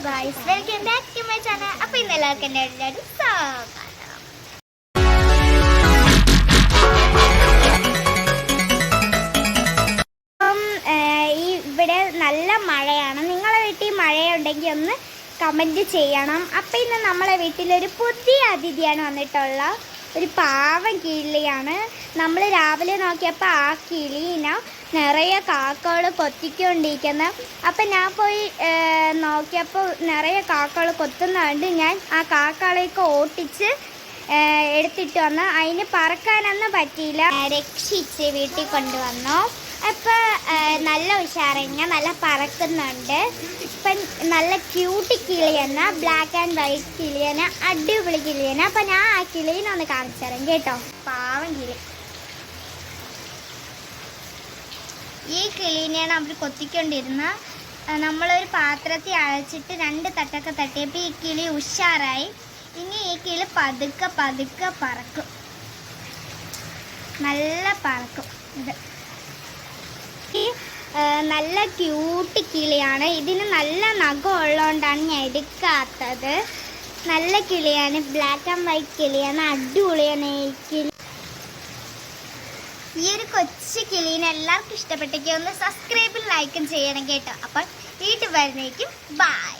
Guys, welcome back to my channel. അപ്പോൾ ഇന്ന് എല്ലാവർക്കും എൻ്റെ വീട്ടിലോട്ട് സ്വാഗതം. ഇവിടെ നല്ല മഴയാണ്. നിങ്ങളെ വീട്ടിൽ മഴയുണ്ടെങ്കിൽ ഒന്ന് കമൻറ്റ് ചെയ്യണം. അപ്പോൾ ഇന്ന് നമ്മളെ വീട്ടിലൊരു പുതിയ അതിഥിയാണ് വന്നിട്ടുള്ള ഒരു പാവം കിളിയാണ്. നമ്മൾ രാവിലെ നോക്കിയപ്പോൾ ആ കിളീനെ നിറയെ കാക്കകൾ കൊത്തിക്കൊണ്ടിരിക്കുന്നത്. അപ്പം ഞാൻ പോയി നോക്കിയപ്പോൾ നിറയെ കാക്കകൾ കൊത്തുന്നതുകൊണ്ട് ഞാൻ ആ കാക്കകളെയൊക്കെ ഓട്ടിച്ച് എടുത്തിട്ട് വന്നു. അതിന് പറക്കാനൊന്നും പറ്റിയില്ല, രക്ഷിച്ച് വീട്ടിൽ കൊണ്ടുവന്നു. അപ്പോൾ നല്ല ഉഷാറിങ്ങ നല്ല പറക്കുന്നുണ്ട്. ഇപ്പം നല്ല ക്യൂട്ടി കിളിയെന്ന, ബ്ലാക്ക് ആൻഡ് വൈറ്റ് കിളിയന, അടിപൊളി കിളിയന. അപ്പം ഞാൻ ആ കിളീനെ ഒന്ന് കാണിച്ചു തരാം കേട്ടോ. പാവം കിളി. ഈ കിളീനെയാണ് അവർ കൊത്തിക്കൊണ്ടിരുന്ന. നമ്മളൊരു പാത്രത്തിൽ അഴച്ചിട്ട് 2 തട്ടൊക്കെ തട്ടിയപ്പോൾ ഈ കിളി ഉഷാറായി. ഇനി ഈ കിളി പതുക്കെ പതുക്കെ പറക്കും, നല്ല പറക്കും. ഇത് നല്ല ക്യൂട്ട് കിളിയാണ്. ഇതിന് നല്ല നഖം ഉള്ളതുകൊണ്ടാണ് ഞാൻ എടുക്കാത്തത്. നല്ല കിളിയാണ്, ബ്ലാക്ക് ആൻഡ് വൈറ്റ് കിളിയാണ്, അടിപൊളിയാണ് ഈ കിളി. ഈ ഒരു കൊച്ചു കിളീനെ എല്ലാവർക്കും ഇഷ്ടപ്പെട്ടെങ്കിൽ ഒന്ന് സബ്സ്ക്രൈബും ലൈക്കും ചെയ്യണം കേട്ടോ. അപ്പോൾ വീട്ടിൽ വരുന്നേക്കും ബൈ.